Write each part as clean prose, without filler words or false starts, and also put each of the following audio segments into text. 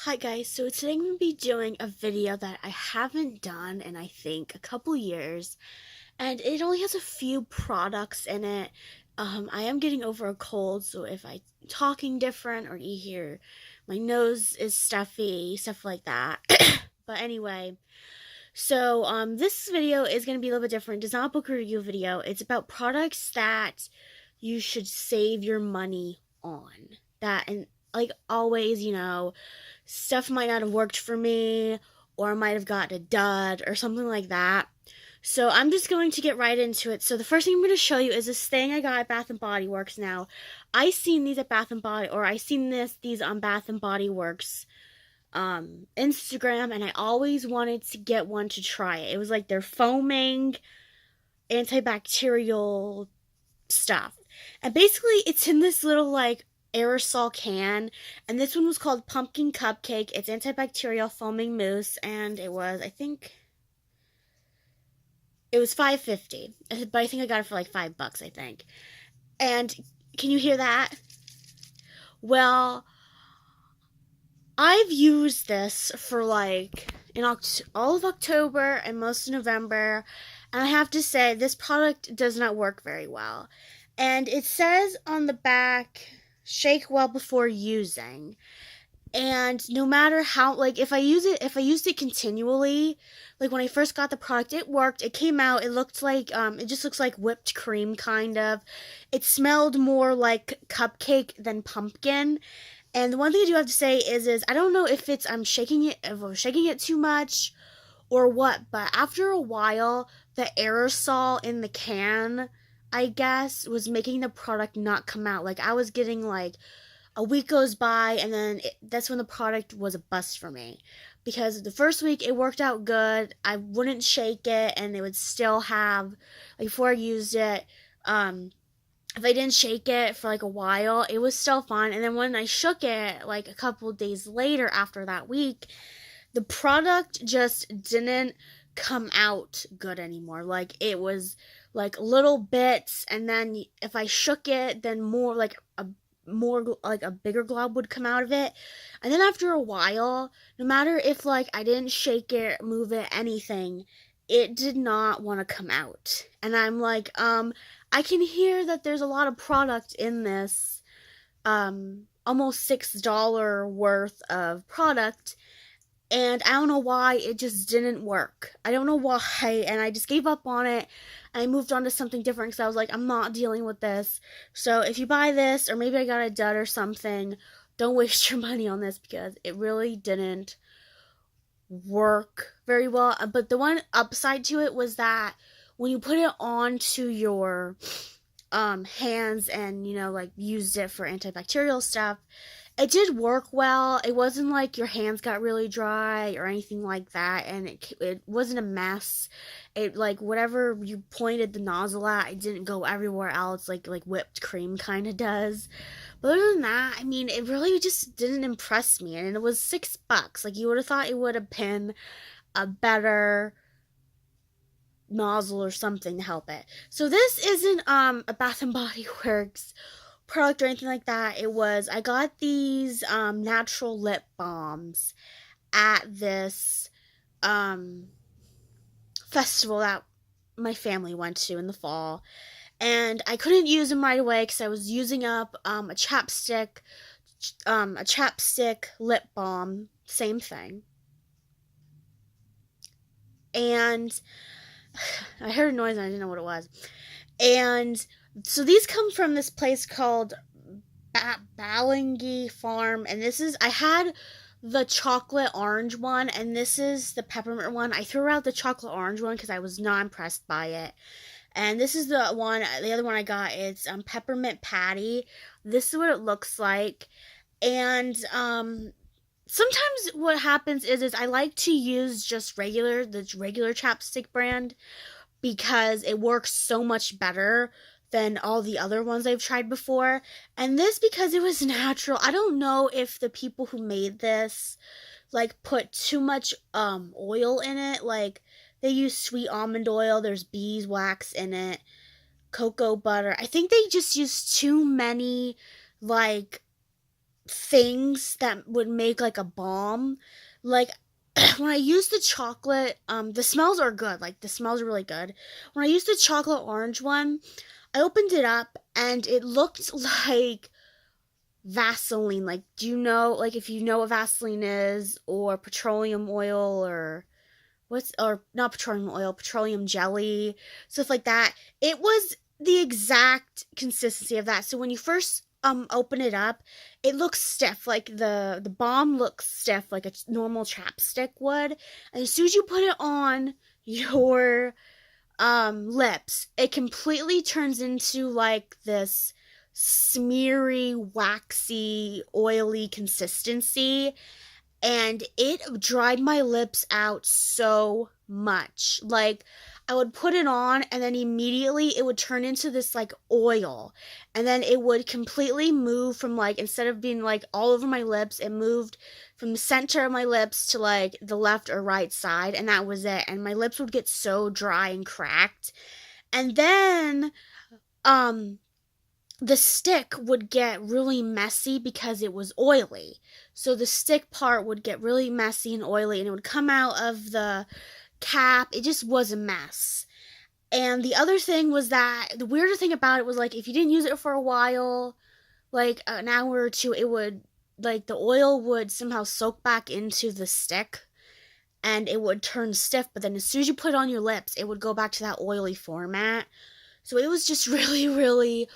Hi guys, so today I'm going to be doing a video that I haven't done in I think a couple years, and it only has a few products in it. I am getting over a cold, so if I'm talking different or you hear my nose is stuffy, stuff like that. But anyway, this video is going to be a little bit different. It's not a book review video. It's about products that you should save your money on. That and like always, stuff might not have worked for me or I might have gotten a dud or something like that. So I'm just going to get right into it. So the first thing I'm going to show you is this thing I got at Bath and Body Works. Now, I seen these at Bath and Body, or I seen these on Bath and Body Works Instagram, and I always wanted to get one to try it. It was like their foaming antibacterial stuff. And basically it's in this little like aerosol can, and this one was called Pumpkin Cupcake. It's antibacterial foaming mousse, and I think it was $5.50, but I think I got it for like $5, I think. And can you hear that? Well, I've used this for like in all of October and most of November, and I have to say this product does not work very well. And it says on the back, shake well before using. And no matter how, like, if I used it continually, like when I first got the product, it worked. It came out, it looked like, it just looks like whipped cream, kind of. It smelled more like cupcake than pumpkin. And the one thing I do have to say is I don't know if I'm shaking it too much or what, but after a while, the aerosol in the can, I guess, was making the product not come out. Like, I was getting like a week goes by, and then that's when the product was a bust for me. Because the first week it worked out good, I wouldn't shake it, and it would still have, like, before I used it, if I didn't shake it for like a while, it was still fine. And then when I shook it, like a couple days later after that week, the product just didn't come out good anymore. Like it was like little bits, and then if I shook it, then more like a bigger glob would come out of it. And then after a while, no matter if like I didn't shake it, move it, anything, it did not want to come out. And I'm like, I can hear that there's a lot of product in this, almost $6 worth of product, and I don't know why it just didn't work. I don't know why, and I just gave up on it. I moved on to something different because I was like, I'm not dealing with this. So if you buy this, or maybe I got a dud or something, don't waste your money on this because it really didn't work very well. But the one upside to it was that when you put it onto your hands and like used it for antibacterial stuff, it did work well. It wasn't like your hands got really dry or anything like that, and it wasn't a mess. It, like, whatever you pointed the nozzle at, it didn't go everywhere else like whipped cream kind of does. But other than that, I mean, it really just didn't impress me, and it was $6. Like, you would have thought it would have been a better nozzle or something to help it. So this isn't a Bath and Body Works product or anything like that. I got these natural lip balms at this festival that my family went to in the fall, and I couldn't use them right away because I was using up a chapstick lip balm, same thing. And I heard a noise and I didn't know what it was. And so these come from this place called Ballingy Farm, and I had the chocolate orange one, and this is the peppermint one. I threw out the chocolate orange one because I was not impressed by it. And this is the other one I got. It's peppermint patty. This is what it looks like. And sometimes what happens is I like to use just the regular chapstick brand because it works so much better than all the other ones I've tried before. And this, because it was natural, I don't know if the people who made this like put too much oil in it. Like, they use sweet almond oil, there's beeswax in it, cocoa butter. I think they just used too many like things that would make like a balm. Like when I use the chocolate, the smells are good. Like the smells are really good. When I used the chocolate orange one, I opened it up and it looked like Vaseline. Like, do you know, like, if you know what Vaseline is, or petroleum oil, or or not petroleum oil, petroleum jelly, stuff like that. It was the exact consistency of that. So when you first open it up, it looks stiff. Like the balm looks stiff, like a normal chapstick would. And as soon as you put it on your lips, it completely turns into like this smeary, waxy, oily consistency, and it dried my lips out so much. Like, I would put it on and then immediately it would turn into this like oil, and then it would completely move from, like, instead of being like all over my lips, it moved from the center of my lips to like the left or right side, and that was it. And my lips would get so dry and cracked. And then um the stick would get really messy because it was oily. So the stick part would get really messy and oily, and it would come out of the cap. It just was a mess. And the other thing was that the weirder thing about it was, like, if you didn't use it for a while, like an hour or two, it would, like, the oil would somehow soak back into the stick and it would turn stiff. But then as soon as you put it on your lips, it would go back to that oily format. So it was just really, really,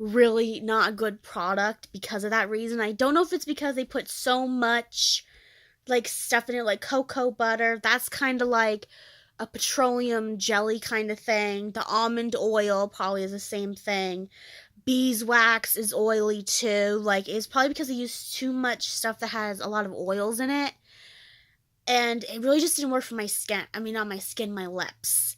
really not a good product because of that reason. I don't know if it's because they put so much like stuff in it, like cocoa butter. That's kind of like a petroleum jelly kind of thing. The almond oil probably is the same thing. Beeswax is oily too. Like, it's probably because they use too much stuff that has a lot of oils in it. And it really just didn't work for my skin. I mean, not my skin, my lips.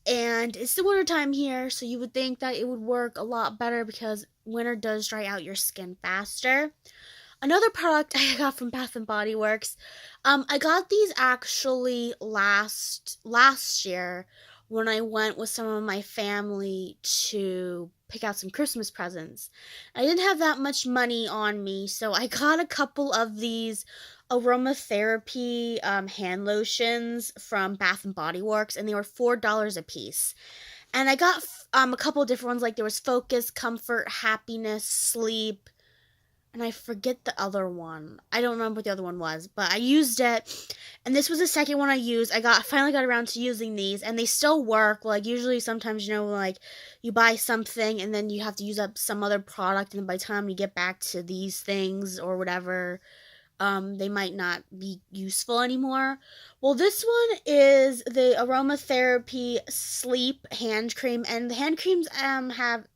And it's the winter time here, so you would think that it would work a lot better because winter does dry out your skin faster. Another product I got from Bath and Body Works, I got these actually last year when I went with some of my family to pick out some Christmas presents. I didn't have that much money on me, so I got a couple of these aromatherapy hand lotions from Bath and Body Works, and they were $4 a piece. And I got a couple of different ones, like there was Focus, Comfort, Happiness, Sleep, and I forget the other one. I don't remember what the other one was, but I used it, and this was the second one I used. Finally got around to using these, and they still work. Like, usually sometimes, like, you buy something and then you have to use up some other product, and by the time you get back to these things or whatever, they might not be useful anymore. Well, this one is the Aromatherapy Sleep Hand Cream, and the hand creams have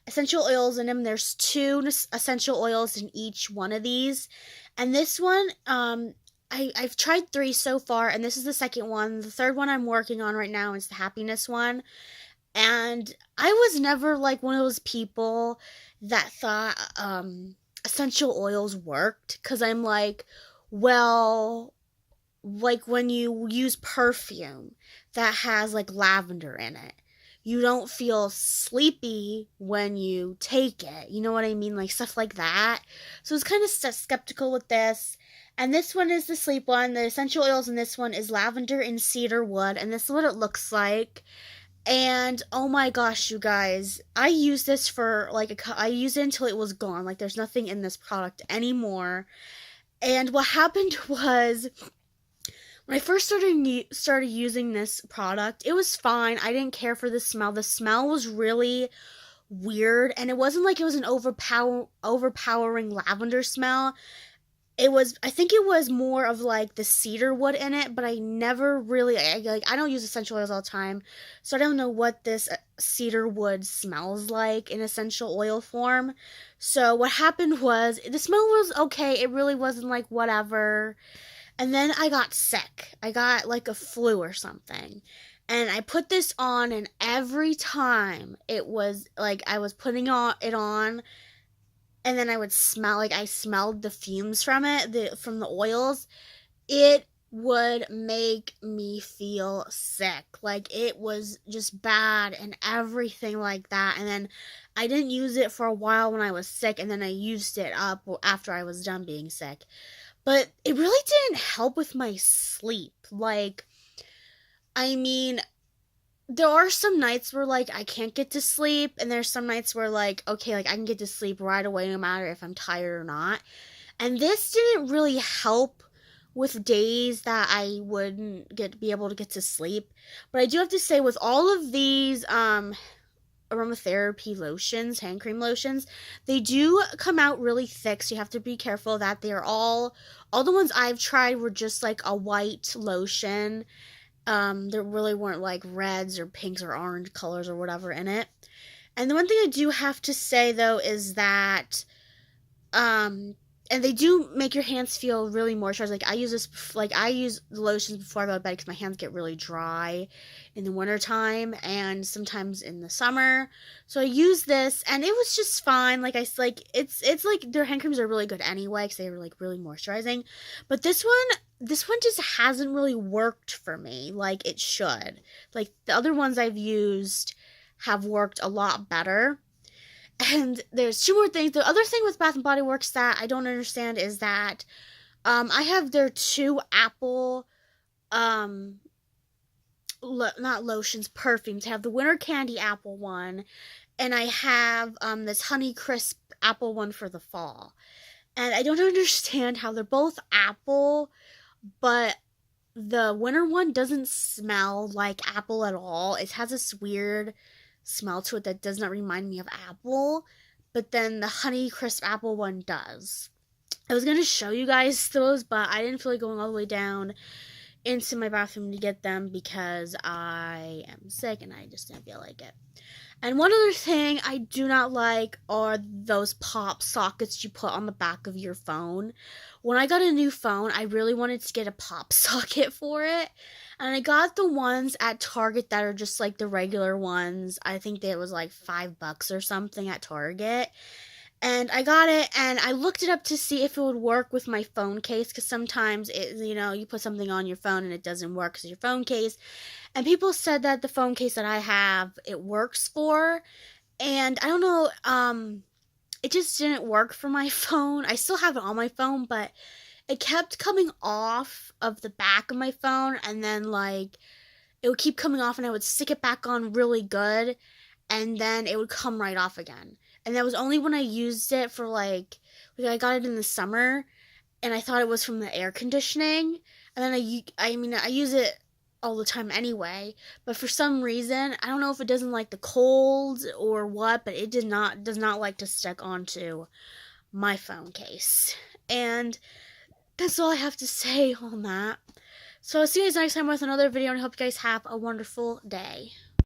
essential oils in them. There's 2 essential oils in each one of these. And this one, I've tried 3 so far, and this is the second one. The third one I'm working on right now is the Happiness one. And I was never like one of those people that thought essential oils worked, because I'm like, well, like when you use perfume that has like lavender in it, you don't feel sleepy when you take it. You know what I mean? Like stuff like that. So I was kind of skeptical with this. And this one is the sleep one. The essential oils in this one is lavender and cedar wood. And this is what it looks like. And oh my gosh, you guys, I used this for like I used it until it was gone. Like, there's nothing in this product anymore. And what happened was, when I first started using this product, it was fine. I didn't care for the smell. The smell was really weird, and it wasn't like it was an overpowering lavender smell. I think it was more of like the cedar wood in it, but I never really, I don't use essential oils all the time, so I don't know what this cedar wood smells like in essential oil form. So what happened was, the smell was okay. It really wasn't like whatever. And then I got sick. I got like a flu or something. And I put this on, and every time it was like I was putting it on, and then I would smell, like I smelled the fumes from it, from the oils. It would make me feel sick. Like, it was just bad and everything like that. And then I didn't use it for a while when I was sick, and then I used it up after I was done being sick. But it really didn't help with my sleep. Like, I mean, there are some nights where, like, I can't get to sleep, and there's some nights where, like, okay, like, I can get to sleep right away no matter if I'm tired or not. And this didn't really help with days that I wouldn't be able to get to sleep. But I do have to say, with all of these aromatherapy lotions, hand cream lotions, they do come out really thick, so you have to be careful that they're all the ones I've tried were just like a white lotion. There really weren't like reds or pinks or orange colors or whatever in it. And the one thing I do have to say though is that and they do make your hands feel really moisturized. Like, I use the lotions before I go to bed because my hands get really dry in the wintertime and sometimes in the summer. So I use this, and it was just fine. Like, it's like their hand creams are really good anyway because they're like really moisturizing. But this one just hasn't really worked for me like it should. Like, the other ones I've used have worked a lot better. And there's two more things. The other thing with Bath and Body Works that I don't understand is that I have their two apple not lotions, perfumes. I have the Winter Candy apple one, and I have this Honey Crisp apple one for the fall. And I don't understand how they're both apple, but the winter one doesn't smell like apple at all. It has this weird smell to it that does not remind me of apple, but then the Honey Crisp apple one does. I was going to show you guys those, but I didn't feel like going all the way down into my bathroom to get them because I am sick and I just didn't feel like it. And one other thing I do not like are those pop sockets you put on the back of your phone. When I got a new phone, I really wanted to get a pop socket for it. And I got the ones at Target that are just like the regular ones. I think it was like $5 or something at Target. And I got it, and I looked it up to see if it would work with my phone case, because sometimes you put something on your phone and it doesn't work because your phone case. And people said that the phone case that I have, it works for. And I don't know, it just didn't work for my phone. I still have it on my phone, but it kept coming off of the back of my phone, and then like it would keep coming off, and I would stick it back on really good, and then it would come right off again. And that was only when I used it for like I got it in the summer, and I thought it was from the air conditioning. And then I use it all the time anyway, but for some reason, I don't know if it doesn't like the cold or what, but it does not like to stick onto my phone case. And that's all I have to say on that. So I'll see you guys next time with another video, and I hope you guys have a wonderful day.